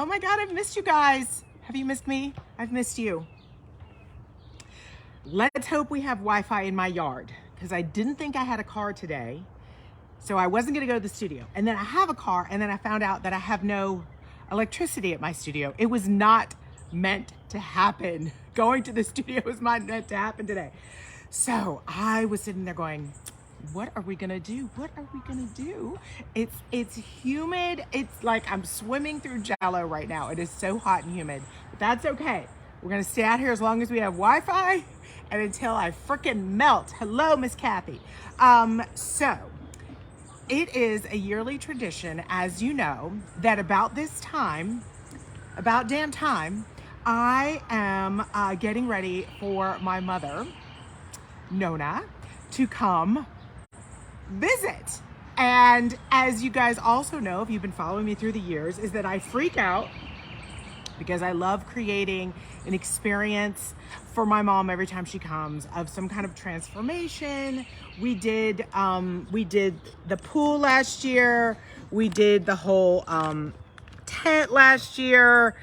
Oh my God, I've missed you guys. Have you missed me? I've missed you. Let's hope we have Wi-Fi in my yard, because I didn't think I had a car today. So I wasn't gonna go to the studio. And then I have a car, and then I found out that I have no electricity at my studio. It was not meant to happen. Going to the studio was not meant to happen today. So I was sitting there going, what are we gonna do? What are we gonna do? It's humid. It's like I'm swimming through jello right now. It is so hot and humid, but that's okay. We're gonna stay out here as long as we have Wi-Fi and until I frickin' melt. Hello, Miss Kathy. So it is a yearly tradition, as you know, that about damn time, I am getting ready for my mother, Nona, to come visit. And as you guys also know, if you've been following me through the years, is that I freak out because I love creating an experience for my mom every time she comes of some kind of transformation. We did the pool last year. We did the whole tent last year.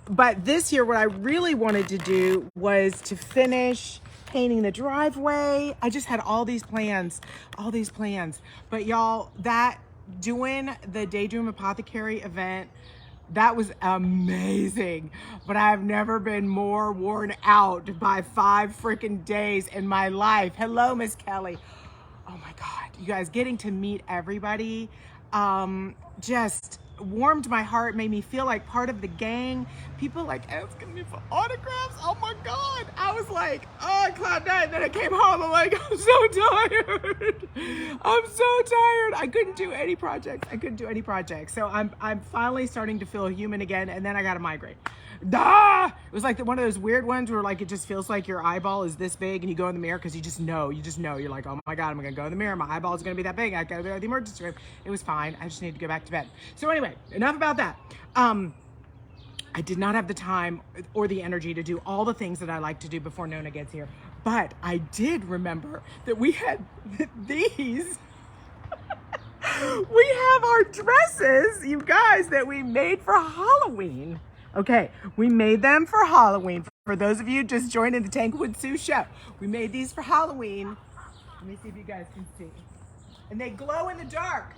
But this year, what I really wanted to do was to finish painting the driveway. I just had all these plans. But y'all, doing the Daydream Apothecary event, that was amazing. But I have never been more worn out by 5 freaking days in my life. Hello, Miss Kelly. Oh my God, you guys, getting to meet everybody just warmed my heart, made me feel like part of the gang. People like asking me for autographs. Oh my God. I was like, oh, cloud nine. Then I came home. I'm like, I'm so tired. I couldn't do any projects. So I'm finally starting to feel human again. And then I got a migraine. It was like one of those weird ones where like it just feels like your eyeball is this big and you go in the mirror because you just know. You're like, oh my God, I'm gonna go in the mirror. My eyeball is gonna be that big. I gotta go to the emergency room. It was fine. I just need to go back to bed. So anyway, enough about that. I did not have the time or the energy to do all the things that I like to do before Nona gets here. But I did remember that we had these. We have our dresses, you guys, that we made for Halloween. Okay, we made them for Halloween. For those of you just joining the Tanglewood Sue show, we made these for Halloween. Let me see if you guys can see. And they glow in the dark.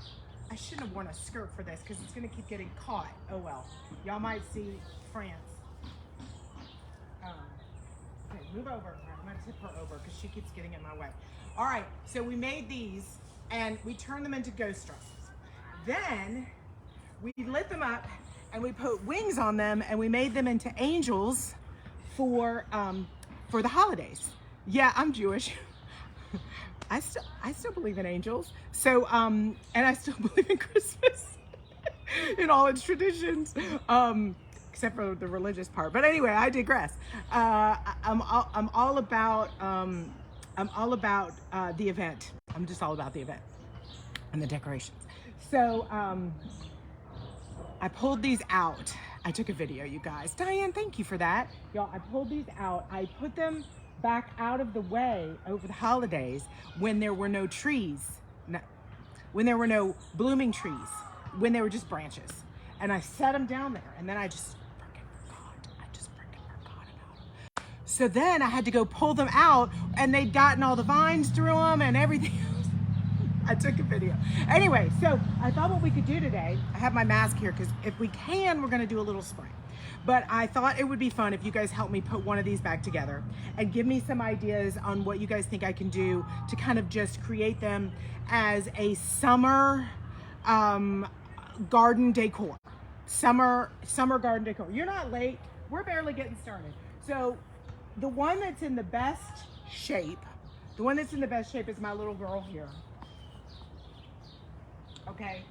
I shouldn't have worn a skirt for this because it's gonna keep getting caught. Oh well. Y'all might see France. Okay, move over. I'm gonna tip her over because she keeps getting in my way. All right, so we made these and we turned them into ghost dresses. Then we lit them up and we put wings on them and we made them into angels for the holidays. Yeah, I'm Jewish. I still believe in angels. So and I still believe in Christmas in all its except for the religious part. But anyway, I digress. I'm all about the event. I'm just all about the event and the decorations. So I pulled these out. I took a video, you guys. Diane, thank you for that. Y'all, I pulled these out. I put them back out of the way over the holidays when there were no trees, when there were no blooming trees, when they were just branches. And I set them down there and then I just freaking forgot about them. So then I had to go pull them out and they'd gotten all the vines through them and everything else. I took a video. Anyway, so I thought what we could do today, I have my mask here because if we can, we're gonna do a little spray. But I thought it would be fun if you guys help me put one of these back together and give me some ideas on what you guys think I can do to kind of just create them as a summer garden decor. Summer garden decor. You're not late. We're barely getting started. So the one that's in the best shape is my little girl here. Okay,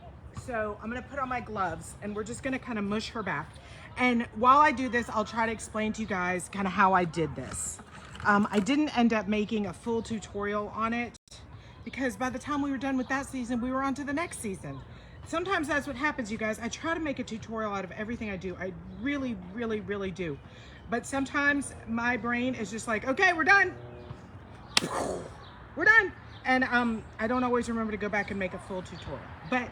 so I'm gonna put on my gloves and we're just gonna kind of mush her back. And while I do this, I'll try to explain to you guys kind of how I did this. I didn't end up making a full tutorial on it because by the time we were done with that season, we were on to the next season. Sometimes that's what happens, you guys. I try to make a tutorial out of everything I do. I really, really, really do. But sometimes my brain is just like, okay, we're done. We're done. And I don't always remember to go back and make a full tutorial. But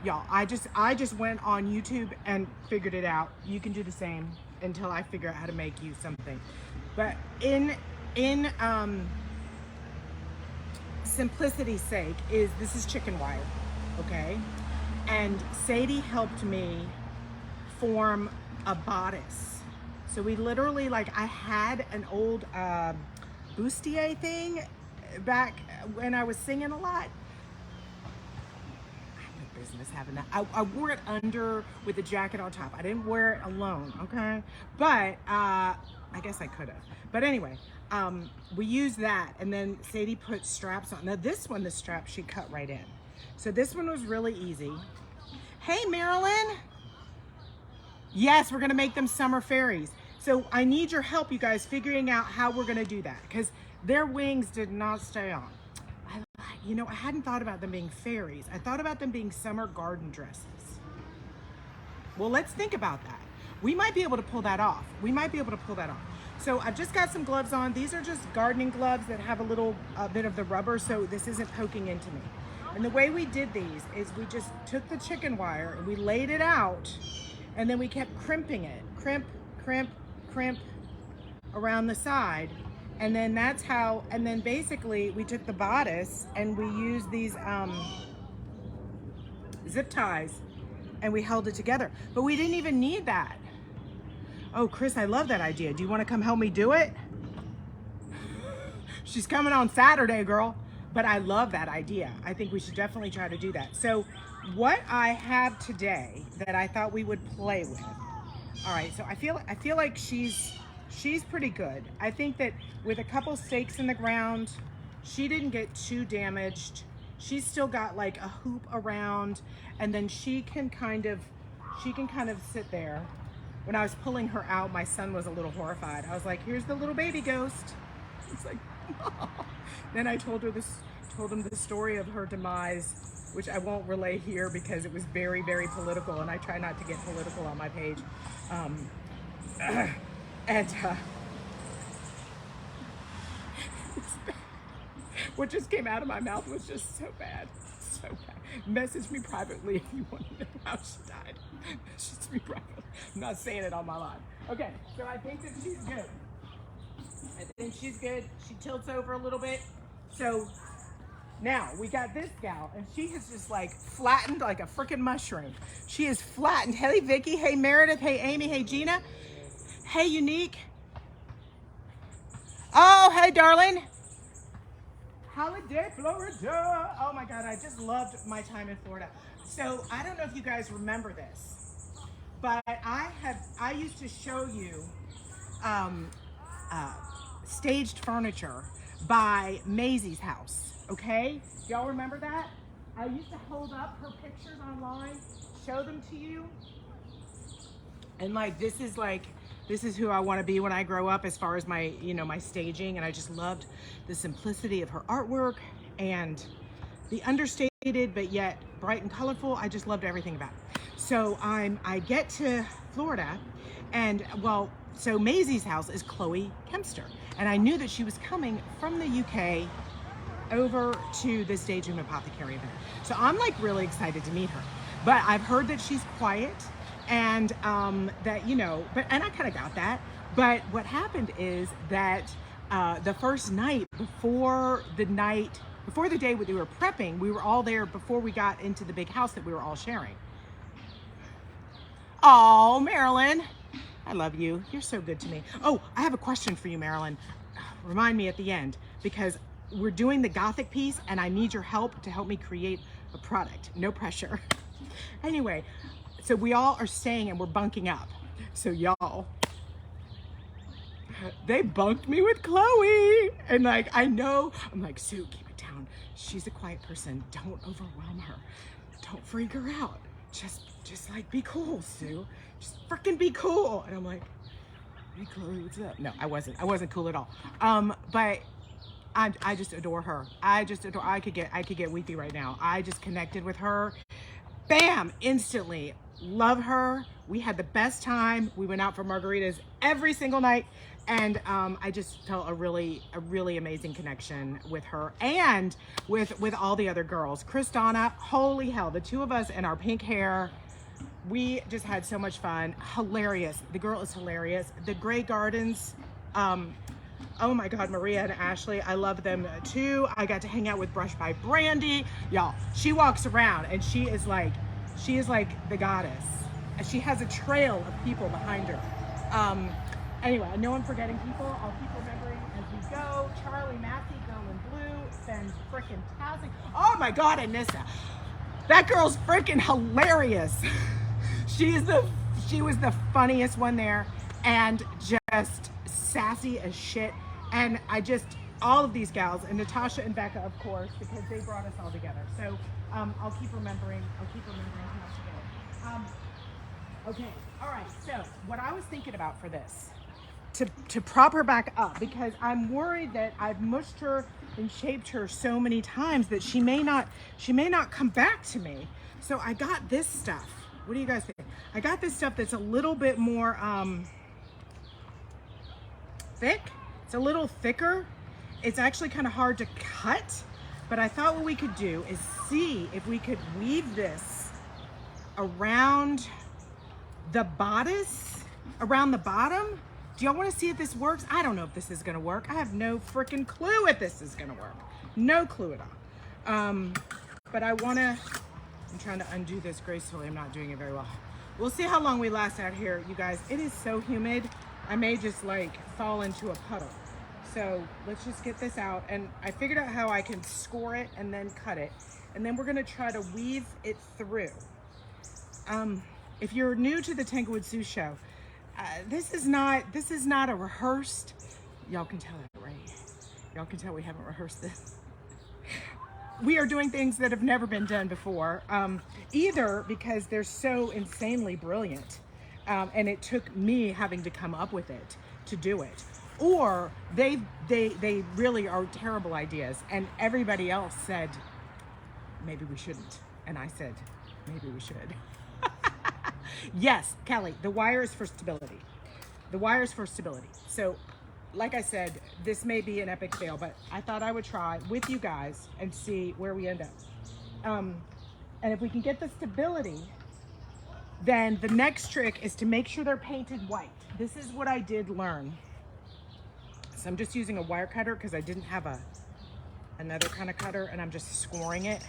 Y'all, I just went on YouTube and figured it out. You can do the same until I figure out how to make you something. But in simplicity's sake, this is chicken wire, okay? And Sadie helped me form a bodice. So we literally, like, I had an old bustier thing back when I was singing a lot. I have no business having that. I wore it under with a jacket on top. I didn't wear it alone, okay? But I guess I could have. But anyway, we used that, and then Sadie put straps on. Now this one, the strap she cut right in. So this one was really easy. Hey, Marilyn. Yes, we're gonna make them summer fairies. So I need your help, you guys, figuring out how we're gonna do that, because their wings did not stay on. I hadn't thought about them being fairies. I thought about them being summer garden dresses. Well, let's think about that. We might be able to pull that off. So I've just got some gloves on. These are just gardening gloves that have a little bit of the rubber, so this isn't poking into me. And the way we did these is we just took the chicken wire and we laid it out, and then we kept crimping it. Crimp, crimp, crimp around the side. And then that's how, and then basically we took the bodice and we used these zip ties and we held it together. But we didn't even need that. Oh, Chris, I love that idea. Do you want to come help me do it? She's coming on Saturday, girl. But I love that idea. I think we should definitely try to do that. So what I have today that I thought we would play with. All right, so I feel like she's pretty good. I think that with a couple stakes in the ground, she didn't get too damaged. She's still got like a hoop around, and then she can kind of sit there. When I was pulling her out, my son was a little horrified. I was like, here's the little baby ghost. He's like, oh. Then I told him the story of her demise, which I won't relay here because it was very, very political, and I try not to get political on my page. What just came out of my mouth was just so bad. So bad. Message me privately if you want to know how she died. Message me privately. I'm not saying it on my live. Okay, so I think that she's good. She tilts over a little bit. So now we got this gal, and she has just like flattened like a freaking mushroom. She is flattened. Hey, Vicky. Hey, Meredith. Hey, Amy. Hey, Gina. Hey, Unique. Oh, hey, darling. Holiday, Florida. Oh my God, I just loved my time in Florida. So I don't know if you guys remember this, but I used to show you staged furniture by Maisie's house, okay? Y'all remember that? I used to hold up her pictures online, show them to you. And like, this is who I want to be when I grow up as far as my, my staging. And I just loved the simplicity of her artwork and the understated, but yet bright and colorful. I just loved everything about it. So I get to Florida, and well, so Maisie's house is Chloe Kempster. And I knew that she was coming from the UK over to this Daydream Apothecary event. So I'm like really excited to meet her. But I've heard that she's quiet, and that, and I kind of got that. But what happened is that the first night, before the day we were prepping, we were all there before we got into the big house that we were all sharing. Oh, Marilyn, I love you. You're so good to me. Oh, I have a question for you, Marilyn. Remind me at the end, because we're doing the Gothic piece and I need your help to help me create a product. No pressure. Anyway, so we all are staying and we're bunking up. So y'all, they bunked me with Chloe. And like, I'm like, Sue, keep it down. She's a quiet person. Don't overwhelm her. Don't freak her out. Just like, be cool, Sue. Just freaking be cool. And I'm like, hey, Chloe, what's up? No, I wasn't cool at all. But I just adore her. I could get weepy right now. I just connected with her. Bam, instantly. Love her. We had the best time. We went out for margaritas every single night. And I just felt a really amazing connection with her and with all the other girls. Kristana, holy hell, the two of us and our pink hair, we just had so much fun. Hilarious. The girl is hilarious. The Grey Gardens, oh my God, Maria and Ashley, I love them too. I got to hang out with Brush by Brandy. Y'all, she walks around and she is like the goddess. She has a trail of people behind her. Anyway, I know I'm forgetting people. I'll keep remembering as we go. Charlie Massey, Girl in Blue, sends frickin' Tassie. Oh my God, Anissa. That girl's freaking hilarious. She was the funniest one there and just sassy as shit. And all of these gals, and Natasha and Becca, of course, because they brought us all together. So I'll keep remembering how to go. Okay, all right, so what I was thinking about for this, to prop her back up, because I'm worried that I've mushed her and shaped her so many times that she may not come back to me. So I got this stuff. What do you guys think? I got this stuff that's a little bit more thick. It's a little thicker. It's actually kind of hard to cut, but I thought what we could do is see if we could weave this around the bodice, around the bottom. Do y'all want to see if this works? I don't know if this is going to work. I have no freaking clue if this is going to work. No clue at all. But I'm trying to undo this gracefully. I'm not doing it very well. We'll see how long we last out here, you guys. It is so humid. I may just like fall into a puddle. So let's just get this out. And I figured out how I can score it and then cut it. And then we're going to try to weave it through. If you're new to the Tanglewood Sue show, this is not a rehearsed, y'all can tell that, right? Y'all can tell we haven't rehearsed this. We are doing things that have never been done before, either because they're so insanely brilliant, and it took me having to come up with it to do it, or they really are terrible ideas, and everybody else said, maybe we shouldn't, and I said, maybe we should. Yes, Kelly, the wire is for stability. The wire is for stability. So, like I said, this may be an epic fail, but I thought I would try with you guys and see where we end up. And if we can get the stability, then the next trick is to make sure they're painted white. This is what I did learn. So I'm just using a wire cutter because I didn't have another kind of cutter, and I'm just scoring it.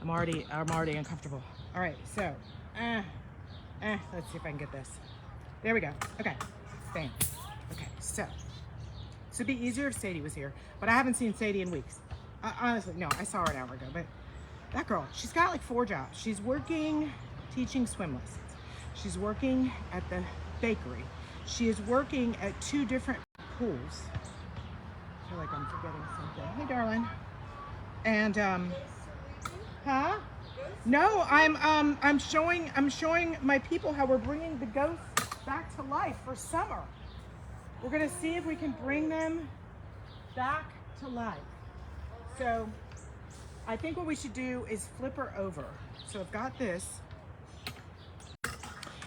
I'm already uncomfortable. All right, so, let's see if I can get this. There we go. Okay, bam. Okay, so it'd be easier if Sadie was here, but I haven't seen Sadie in weeks. Honestly, no, I saw her an hour ago, but that girl, she's got like 4 jobs. She's working, teaching swim lessons. She's working at the bakery. She is working at 2 different pools. I feel like I'm forgetting something. Hey, darling. And, huh? No, I'm showing my people how we're bringing the ghosts back to life for summer. We're gonna see if we can bring them back to life. So I think what we should do is flip her over. So I've got this.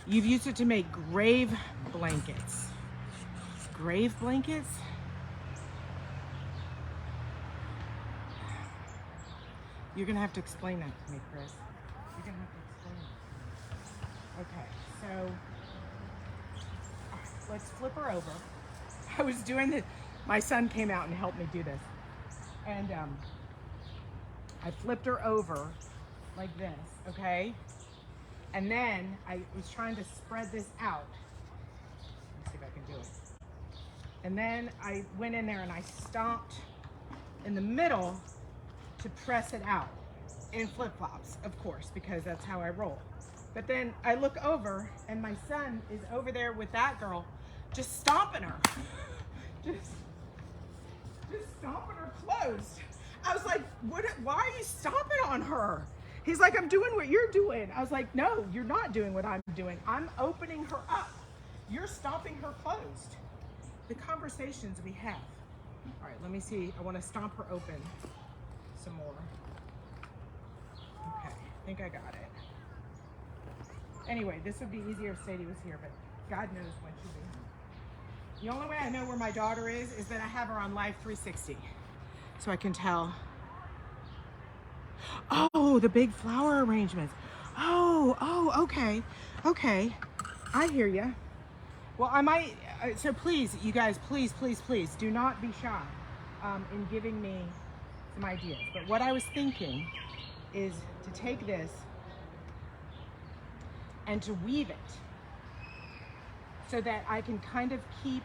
You've used it to make grave blankets. Grave blankets? You're gonna have to explain that to me, Chris. You're gonna have to explain it. Okay, so let's flip her over. I was doing this. My son came out and helped me do this. And I flipped her over like this, okay? And then I was trying to spread this out. Let's see if I can do it. And then I went in there and I stomped in the middle to press it out in flip-flops, of course, because that's how I roll. But then I look over and my son is over there with that girl just stomping her. just stomping her closed. I was like, why are you stomping on her? He's like, I'm doing what you're doing. I was like, no, you're not doing what I'm doing. I'm opening her up. You're stomping her closed. The conversations we have. All right, let me see. I want to stomp her open some more. Okay, I think I got it. Anyway, this would be easier if Sadie was here, but God knows when she'll be home. The only way I know where my daughter is that I have her on Live 360. So I can tell. Oh, the big flower arrangements. Oh, okay. Okay. I hear you. Well, I might, so please, you guys, please do not be shy in giving me some ideas. But what I was thinking is to take this and to weave it so that I can kind of keep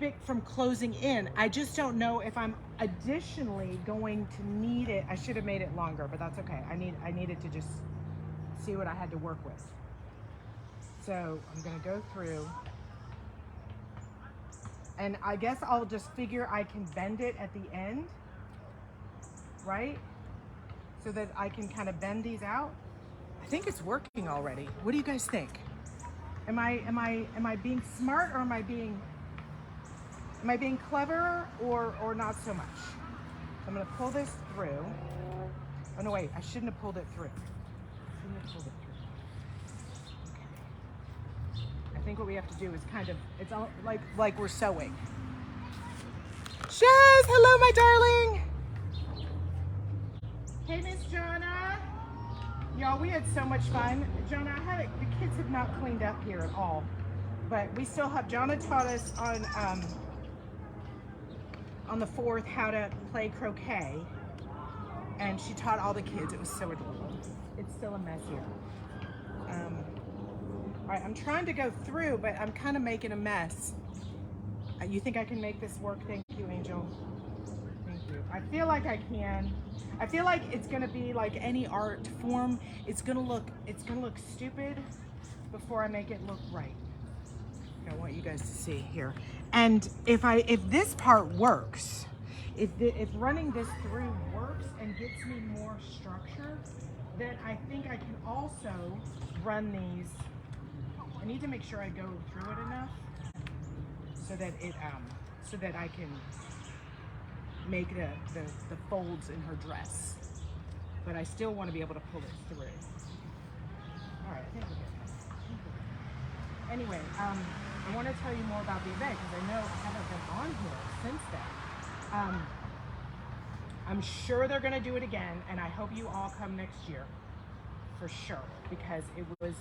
it from closing in. I just don't know if I'm additionally going to need it. I should have made it longer, but that's okay. I needed to just see what I had to work with. So I'm gonna go through, and I guess I'll just figure I can bend it at the end, right? So that I can kind of bend these out. I think it's working already. What do you guys think? Am I being smart, or am I being clever, or not so much? So I'm gonna pull this through. Oh no, wait, I shouldn't have pulled it through. Okay. I think what we have to do is kind of, it's all like we're sewing. Shaz, hello my darling. Hey Miss Jonna. Y'all, we had so much fun. Jonna, the kids have not cleaned up here at all, but we still have, Jonna taught us on the 4th how to play croquet, and she taught all the kids. It was so adorable. It's still a mess here. All right, I'm trying to go through, but I'm kind of making a mess. You think I can make this work? Thank you, Angel. Thank you. I feel like I can. I feel like it's gonna be like any art form. It's gonna look stupid before I make it look right. I want you guys to see here. And if this part works, if running this through works and gets me more structure, then I think I can also run these. I need to make sure I go through it enough so that I can make the folds in her dress. But I still want to be able to pull it through. All right, I think we're good. Anyway, I want to tell you more about the event because I know I haven't been on here since then. I'm sure they're going to do it again, and I hope you all come next year for sure, because it was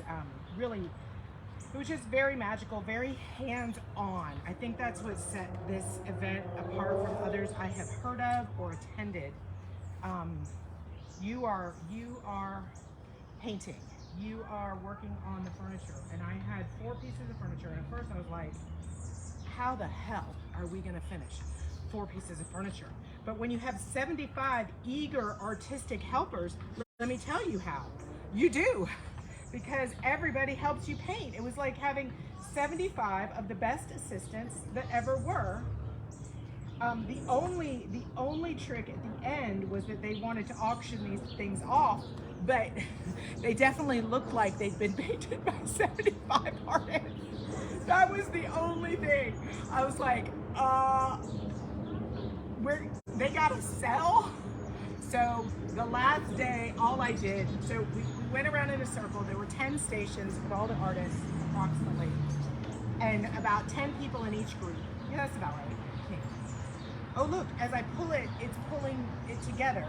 it was just very magical, very hands-on. I think that's what set this event apart from others I have heard of or attended. You are painting. You are working on the furniture, and I had 4 pieces of furniture, and at first I was like, how the hell are we gonna finish 4 pieces of furniture? But when you have 75 eager artistic helpers, let me tell you how. You do, because everybody helps you paint. It was like having 75 of the best assistants that ever were. The only trick at the end was that they wanted to auction these things off, but they definitely looked like they'd been painted by 75 artists. That was the only thing. I was like, they gotta sell? So the last day, all I did, so we went around in a circle. There were 10 stations with all the artists, approximately, and about 10 people in each group. Yeah, that's about right. Oh look, as I pull it, it's pulling it together.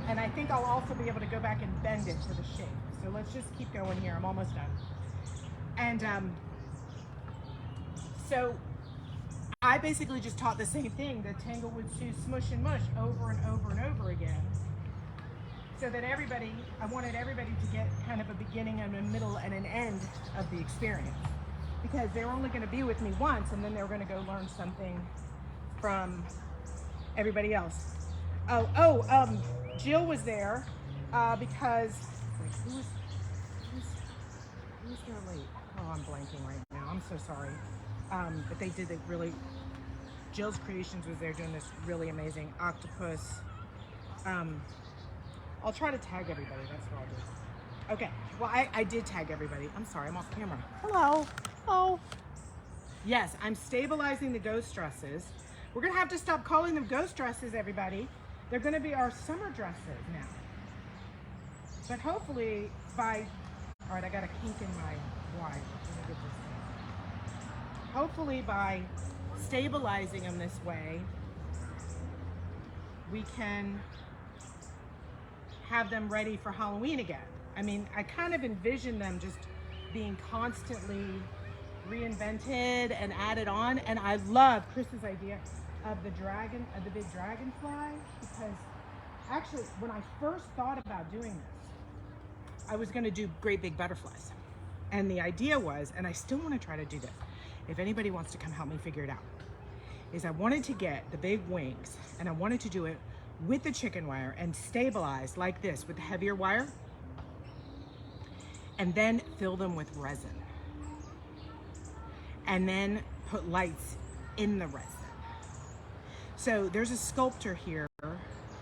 And I think I'll also be able to go back and bend it to the shape. So let's just keep going here. I'm almost done. And so I basically just taught the same thing, the Tanglewood Sue smush and mush, over and over and over again. So that I wanted everybody to get kind of a beginning and a middle and an end of the experience. Because they're only gonna be with me once, and then they're gonna go learn something from everybody else. Jill was there because, wait, who's there late? Oh, I'm blanking right now. I'm so sorry. But they did it really. Jill's Creations was there doing this really amazing octopus. I'll try to tag everybody. That's what I'll do. Okay. Well, I did tag everybody. I'm sorry. I'm off camera. Hello. Oh. Yes, I'm stabilizing the ghost dresses. We're gonna have to stop calling them ghost dresses, everybody, They're gonna be our summer dresses now. But hopefully by, all right, I got a kink in my wire. Let me get this thing. Hopefully by stabilizing them this way, we can have them ready for Halloween again. I mean, I kind of envision them just being constantly reinvented and added on. And I love Chris's idea of the dragon, of the big dragonfly, because actually when I first thought about doing this, I was gonna do great big butterflies. And the idea was, and I still wanna try to do this, if anybody wants to come help me figure it out, is I wanted to get the big wings and I wanted to do it with the chicken wire and stabilize like this with the heavier wire, and then fill them with resin. And then put lights in the resin. So there's a sculptor here,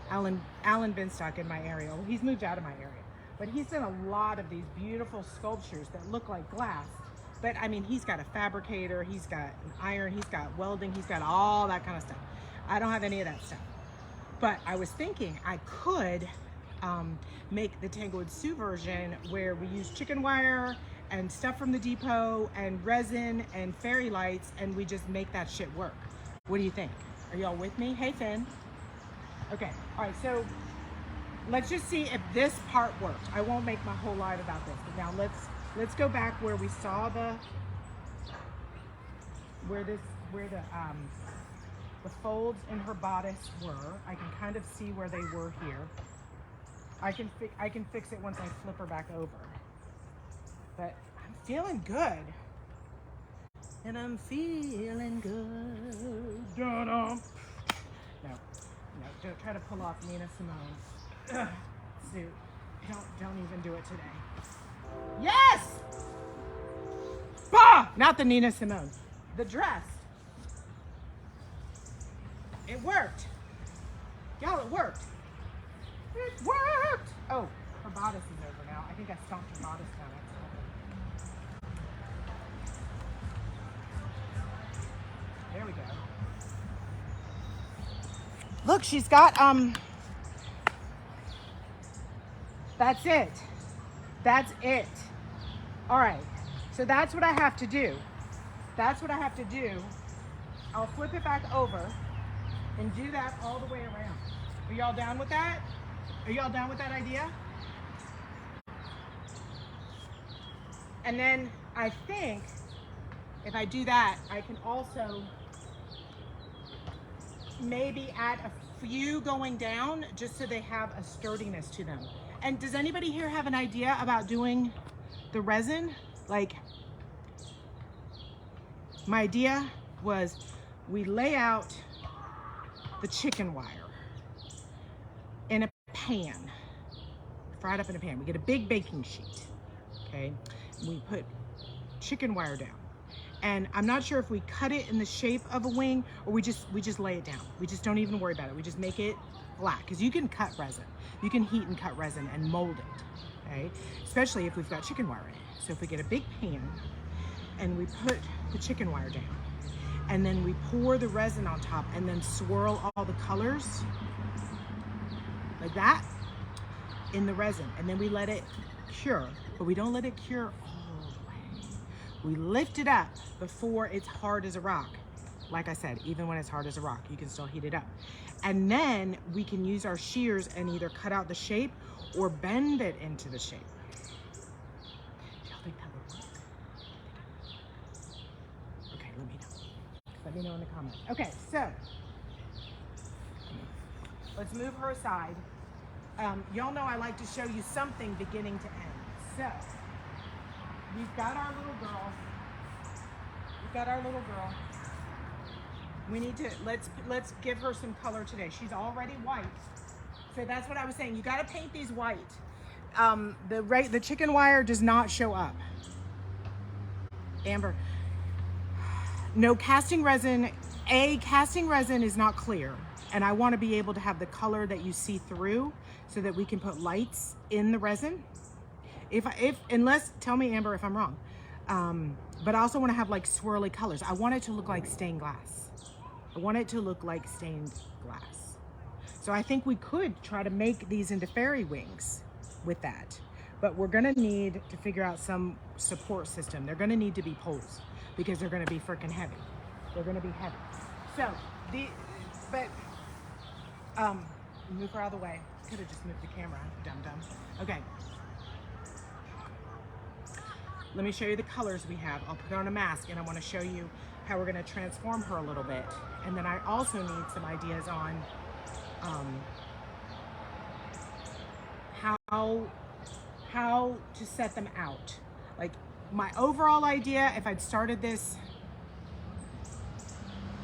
Alan Binstock, in my area. Well, he's moved out of my area, but he's done a lot of these beautiful sculptures that look like glass. But I mean, he's got a fabricator, he's got an iron, he's got welding, he's got all that kind of stuff. I don't have any of that stuff. But I was thinking I could make the Tanglewood Sue version where we use chicken wire and stuff from the depot and resin and fairy lights, and we just make that shit work. What do you think? Are y'all with me? Hey, Finn. Okay, all right, so let's just see if this part worked. I won't make my whole live about this, but now let's go back where we saw the folds in her bodice were. I can kind of see where they were here. I can fix it once I flip her back over. But I'm feeling good. And I'm feeling good. No, don't try to pull off Nina Simone. Sue, don't even do it today. Yes! Bah! Not the Nina Simone. The dress. It worked. Y'all, it worked. It worked! Oh, her bodice is over now. I think I stomped her bodice down. There we go. Look, she's got, that's it. That's it. All right, so that's what I have to do. That's what I have to do. I'll flip it back over and do that all the way around. Are y'all down with that? Are y'all down with that idea? And then I think if I do that, I can also maybe add a few going down just so they have a sturdiness to them. And does anybody here have an idea about doing the resin? Like, my idea was we lay out the chicken wire in a pan, fried up in a pan. We get a big baking sheet, okay? We put chicken wire down. And I'm not sure if we cut it in the shape of a wing or we just lay it down. We just don't even worry about it. We just make it flat, because you can cut resin. You can heat and cut resin and mold it, okay? Especially if we've got chicken wire in it. So if we get a big pan and we put the chicken wire down and then we pour the resin on top and then swirl all the colors like that in the resin, and then we let it cure, but we don't let it cure all the way. We lift it up before it's hard as a rock. Like I said, even when it's hard as a rock, you can still heat it up. And then we can use our shears and either cut out the shape or bend it into the shape. Do y'all think that would work? Okay, let me know. Let me know in the comments. Okay, so let's move her aside. Y'all know I like to show you something beginning to end. So we've got our little girl. We've got our little girl. We need to, let's give her some color today. She's already white. So that's what I was saying. You got to paint these white. The chicken wire does not show up. Amber. No, casting resin is not clear. And I want to be able to have the color that you see through so that we can put lights in the resin. Unless, tell me, Amber, if I'm wrong. But I also want to have like swirly colors. I want it to look like stained glass. I want it to look like stained glass. So I think we could try to make these into fairy wings with that. But we're gonna need to figure out some support system. They're gonna need to be poles because they're gonna be freaking heavy. They're gonna be heavy. So move her out of the way. Could have just moved the camera, dum. Okay. Let me show you the colors we have. I'll put on a mask and I want to show you how we're going to transform her a little bit. And then I also need some ideas on how to set them out. Like my overall idea, if I'd started this,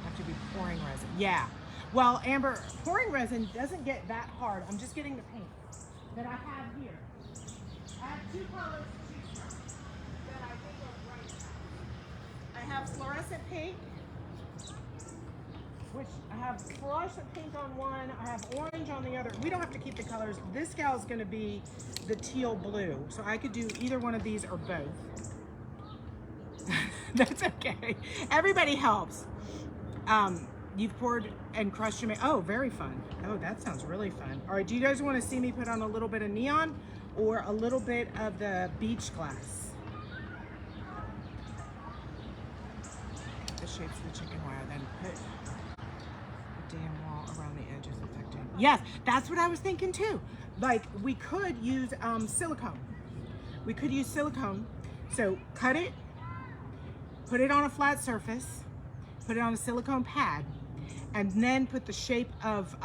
I have to be pouring resin. Yeah. Well, Amber, pouring resin doesn't get that hard. I'm just getting the paint that I have here. I have two colors to choose from that I think are right now. I have fluorescent pink, which I have fluorescent pink on one. I have orange on the other. We don't have to keep the colors. This gal is going to be the teal blue. So I could do either one of these or both. That's okay. Everybody helps. You've poured and crushed your oh, very fun. Oh, that sounds really fun. All right, do you guys want to see me put on a little bit of neon or a little bit of the beach glass? The shapes of the chicken wire, then put the damn wall around the edges affecting. Yes, that's what I was thinking too. Like we could use silicone. We could use silicone. So cut it, put it on a flat surface, put it on a silicone pad, and then put the shape of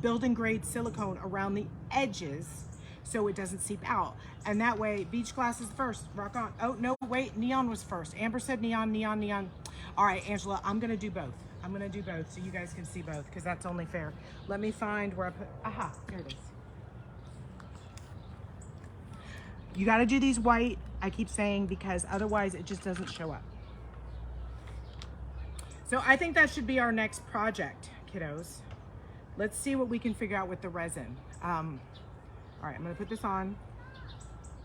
building grade silicone around the edges so it doesn't seep out. And that way, beach glass is first, rock on. Oh, no, wait, neon was first. Amber said neon. All right, Angela, I'm gonna do both. I'm gonna do both so you guys can see both because that's only fair. Let me find where I put, aha, there it is. You gotta do these white, I keep saying, because otherwise it just doesn't show up. So I think that should be our next project, kiddos. Let's see what we can figure out with the resin. All right, I'm gonna put this on,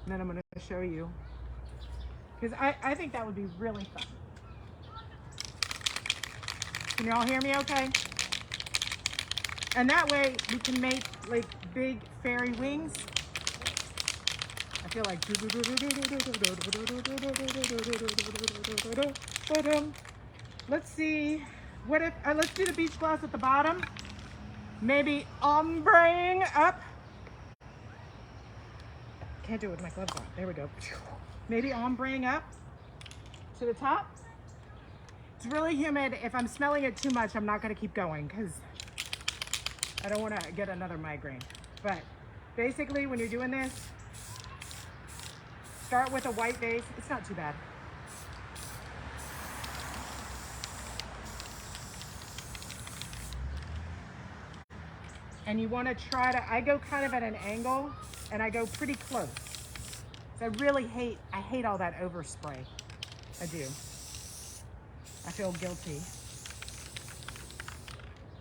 and then I'm gonna show you, because I think that would be really fun. Can you all hear me okay? And that way we can make like big fairy wings. I feel like, let's see, what if, let's do the beach glass at the bottom. Maybe ombreing up. Can't do it with my gloves on. There we go. Maybe ombreing up to the top. It's really humid. If I'm smelling it too much, I'm not gonna keep going because I don't wanna get another migraine. But basically when you're doing this, start with a white base. It's not too bad. And you want to try to, I go kind of at an angle and I go pretty close. So I hate all that overspray. I do. I feel guilty.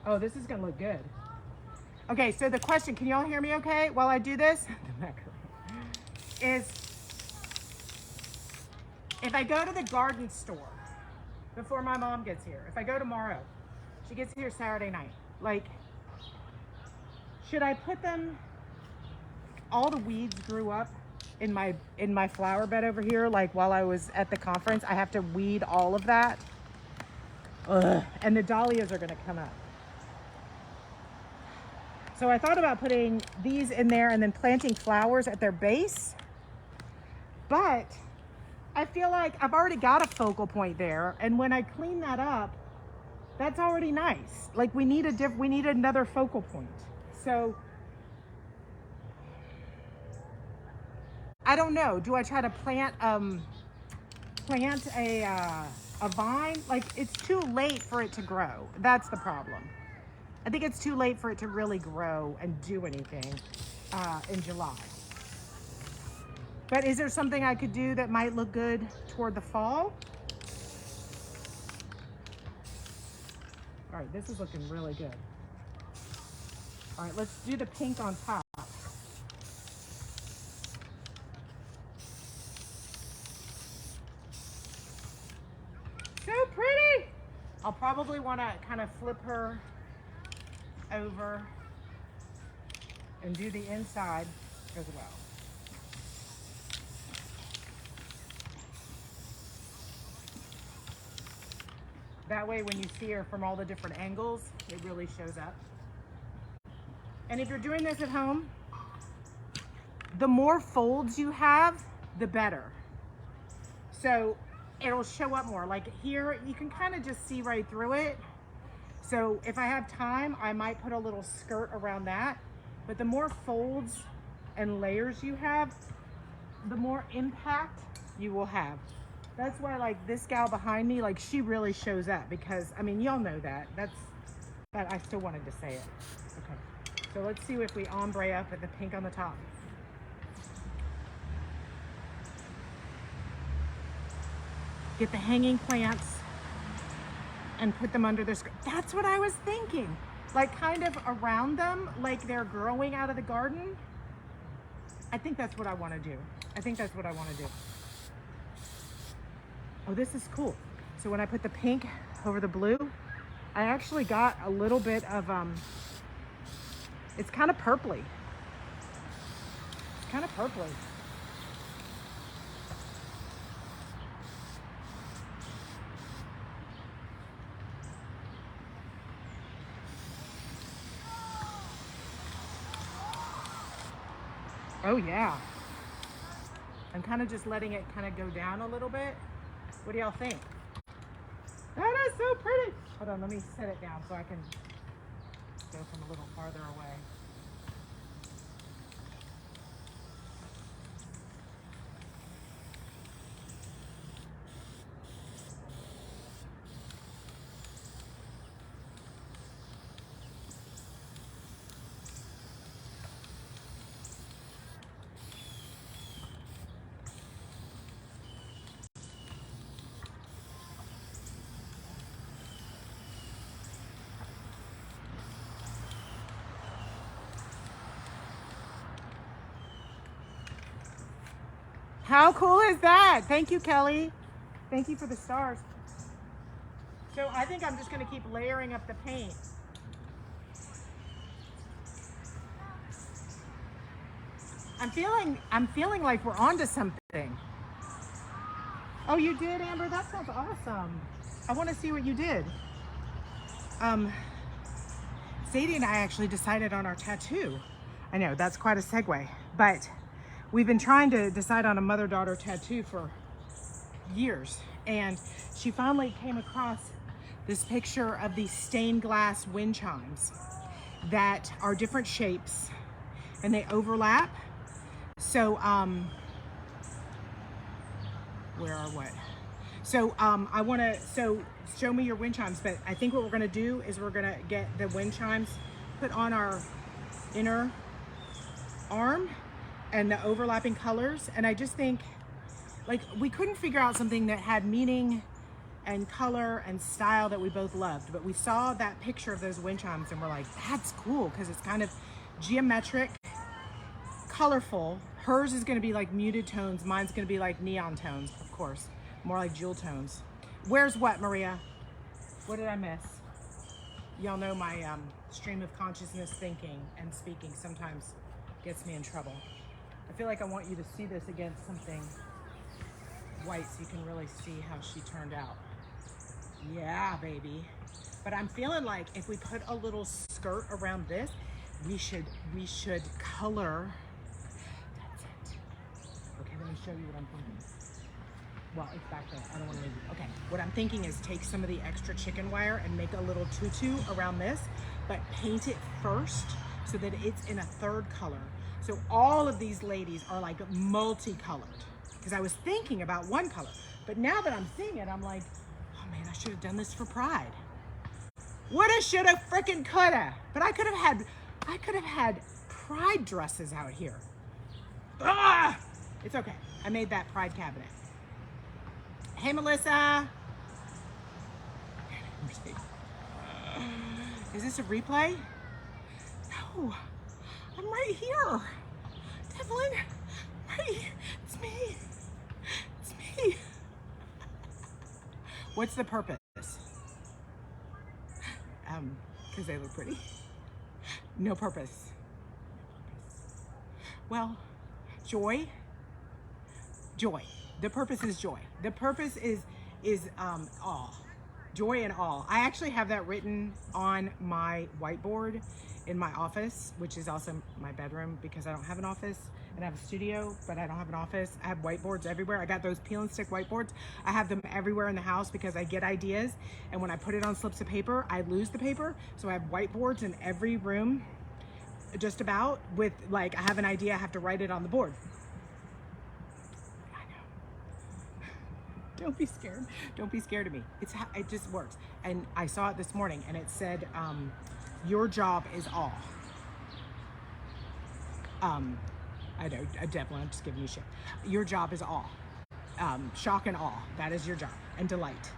Oh, this is gonna look good. Okay, so the question, can you all hear me okay while I do this? Is, if I go to the garden store before my mom gets here, if I go tomorrow, she gets here Saturday night, like, should I put them, all the weeds grew up in my flower bed over here, like while I was at the conference. I have to weed all of that. Ugh. And the dahlias are gonna come up. So I thought about putting these in there and then planting flowers at their base. But I feel like I've already got a focal point there. And when I clean that up, that's already nice. Like we need another focal point. So I don't know. Do I try to plant a vine? Like it's too late for it to grow. That's the problem. I think it's too late for it to really grow and do anything in July. But is there something I could do that might look good toward the fall? All right, this is looking really good. All right, let's do the pink on top. So pretty. I'll probably want to kind of flip her over and do the inside as well. That way when you see her from all the different angles, it really shows up. And if you're doing this at home, the more folds you have, the better. So it'll show up more. Like here, you can kind of just see right through it. So if I have time, I might put a little skirt around that. But the more folds and layers you have, the more impact you will have. That's why like this gal behind me, like she really shows up because, I mean, y'all know that. But I still wanted to say it. Okay, so let's see if we ombre up at the pink on the top. Get the hanging plants and put them under their skirt. That's what I was thinking. Like kind of around them, like they're growing out of the garden. I think that's what I want to do. I think that's what I want to do. Oh, this is cool. So when I put the pink over the blue, I actually got a little bit of, it's kind of purpley. It's kind of purpley. Oh yeah. I'm kind of just letting it kind of go down a little bit. What do y'all think? That is so pretty. Hold on, let me set it down so I can go from a little farther away. How cool is that? Thank you, Kelly. Thank you for the stars. So I think I'm just going to keep layering up the paint. I'm feeling like we're onto something. Oh, you did, Amber? That sounds awesome. I want to see what you did. Sadie and I actually decided on our tattoo. I know, that's quite a segue, but we've been trying to decide on a mother-daughter tattoo for years, and she finally came across this picture of these stained glass wind chimes that are different shapes and they overlap. So where are what? So I want to, so show me your wind chimes, but I think what we're going to do is we're going to get the wind chimes put on our inner arm and the overlapping colors. And I just think, like, we couldn't figure out something that had meaning and color and style that we both loved, but we saw that picture of those wind chimes and we're like, that's cool, because it's kind of geometric, colorful. Hers is going to be like muted tones, mine's going to be like neon tones, of course, more like jewel tones. Where's what, Maria? What did I miss? Y'all know my stream of consciousness thinking and speaking sometimes gets me in trouble. I feel like I want you to see this against something white so you can really see how she turned out. Yeah, baby. But I'm feeling like if we put a little skirt around this, we should color. That's it. Okay, let me show you what I'm thinking. Well, it's back there. I don't want to leave you. Okay, what I'm thinking is take some of the extra chicken wire and make a little tutu around this, but paint it first so that it's in a third color. So all of these ladies are like multicolored, because I was thinking about one color, but now that I'm seeing it, I'm like, oh man, I should have done this for Pride. Woulda, shoulda, frickin' coulda. But I could have had Pride dresses out here. Ah! It's okay. I made that Pride cabinet. Hey, Melissa. Is this a replay? No, I'm right here. Devlin, right, it's me. It's me. What's the purpose? because they look pretty. No purpose. Well, joy. The purpose is joy. The purpose is awe. Joy and awe. I actually have that written on my whiteboard in my office, which is also my bedroom because I don't have an office, and I have a studio, but I don't have an office. I have whiteboards everywhere. I got those peel and stick whiteboards. I have them everywhere in the house because I get ideas, and when I put it on slips of paper, I lose the paper. So I have whiteboards in every room, just about, with like, I have an idea, I have to write it on the board. Don't be scared. Don't be scared of me. It just works. And I saw it this morning, and it said, your job is all. I know, definitely, I'm just giving you shit. Your job is all. Shock and awe. That is your job. And delight.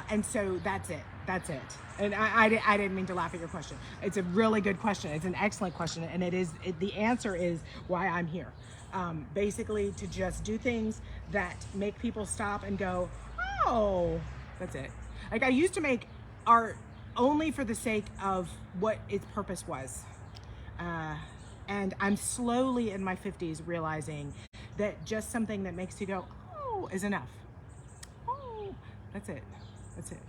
And so that's it. That's it. And I didn't mean to laugh at your question. It's a really good question. It's an excellent question. And the answer is why I'm here. Basically to just do things that make people stop and go, oh, that's it. Like, I used to make art only for the sake of what its purpose was. And I'm slowly in my 50s realizing that just something that makes you go, oh, is enough. Oh, that's it. That's it.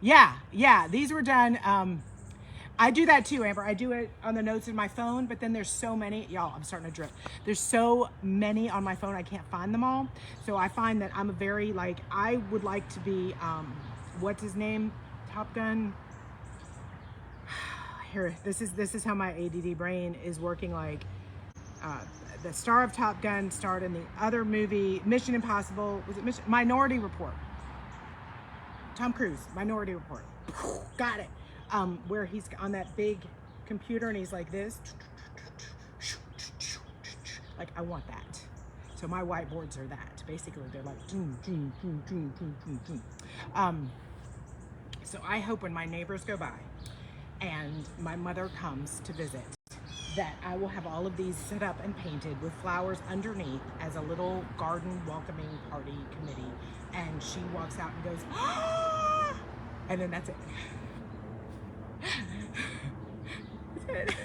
Yeah, these were done. I do that too, Amber. I do it on the notes in my phone, but then there's so many, y'all, I'm starting to drift. There's so many on my phone, I can't find them all. So I find that I'm a very, like, I would like to be, what's his name? Top Gun. Here, this is how my ADD brain is working. Like, the star of Top Gun starred in the other movie, Mission Impossible. Was it Minority Report? Tom Cruise, Minority Report. Got it. Where he's on that big computer and he's like this. Like, I want that. So my whiteboards are that. Basically, they're like, so I hope when my neighbors go by and my mother comes to visit, that I will have all of these set up and painted with flowers underneath as a little garden welcoming party committee. And she walks out and goes, ah! And then that's it. That's it.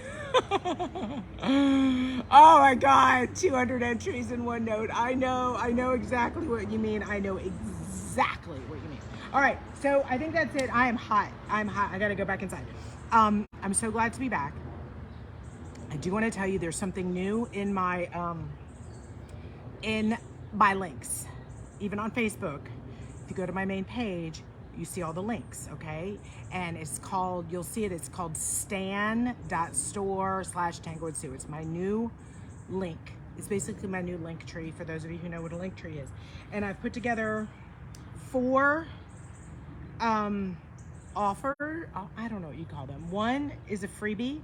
Oh my God, 200 entries in one note. I know exactly what you mean. I know exactly what you mean. All right, so I think that's it. I am hot. I gotta go back inside. I'm so glad to be back. I do want to tell you there's something new in my links. Even on Facebook, if you go to my main page, you see all the links, okay? And it's called, you'll see it, it's called stan.store/Tanglewood Sue. It's my new link. It's basically my new link tree for those of you who know what a link tree is. And I've put together 4 offer, I don't know what you call them. One is a freebie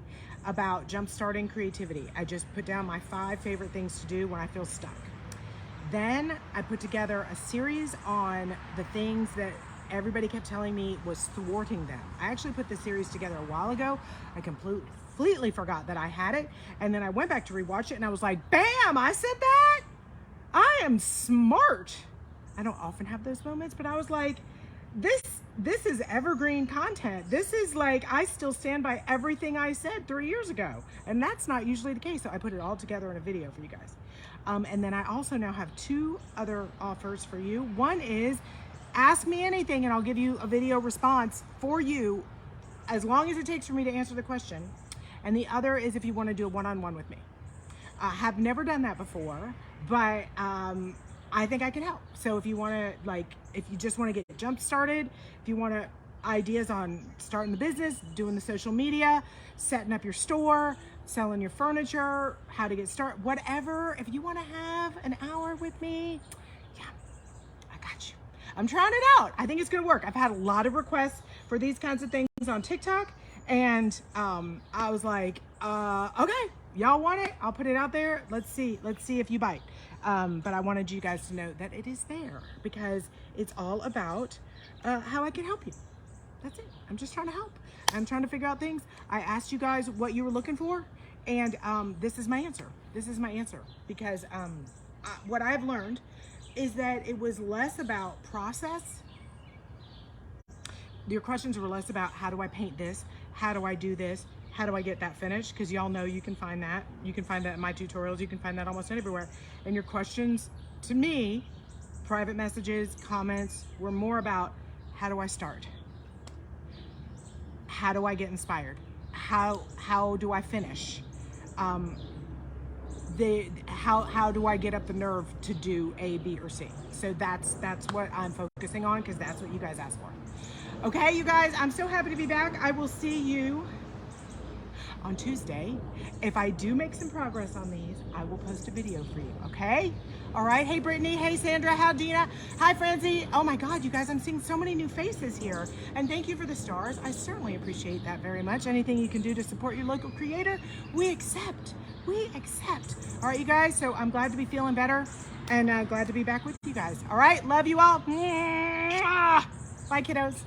about jumpstarting creativity. I just put down my 5 favorite things to do when I feel stuck. Then I put together a series on the things that everybody kept telling me was thwarting them. I actually put this series together a while ago. I completely forgot that I had it. And then I went back to rewatch it and I was like, bam, I said that? I am smart. I don't often have those moments, but I was like, this is evergreen content. This is like, I still stand by everything I said 3 years ago. And that's not usually the case. So I put it all together in a video for you guys. And then I also now have 2 other offers for you. One is ask me anything and I'll give you a video response for you as long as it takes for me to answer the question. And the other is if you want to do a one-on-one with me. I have never done that before, but I think I can help. So if you want to, like, if you just want to get jump started, if you want to ideas on starting the business, doing the social media, setting up your store, selling your furniture, how to get started, whatever. If you want to have an hour with me, yeah, I got you. I'm trying it out. I think it's going to work. I've had a lot of requests for these kinds of things on TikTok. And I was like, okay, y'all want it? I'll put it out there. Let's see if you bite. But I wanted you guys to know that it is there because it's all about how I can help you. That's it. I'm just trying to help. I'm trying to figure out things. I asked you guys what you were looking for, and this is my answer. This is my answer because what I've learned is that it was less about process, your questions were less about how do I paint this, how do I do this, how do I get that finished, because y'all know you can find that. You can find that in my tutorials. You can find that almost everywhere. And your questions to me, private messages, comments, were more about how do I start? How do I get inspired? How do I finish? How do I get up the nerve to do A, B, or C? So that's what I'm focusing on, because that's what you guys asked for. Okay, you guys, I'm so happy to be back. I will see you on Tuesday. If I do make some progress on these, I will post a video for you, okay? All right, hey Brittany, hey Sandra, hi Dina, hi Francie. Oh my God, you guys, I'm seeing so many new faces here. And thank you for the stars. I certainly appreciate that very much. Anything you can do to support your local creator, we accept. We accept. All right, you guys, so I'm glad to be feeling better and glad to be back with you guys. All right, love you all. Bye, kiddos.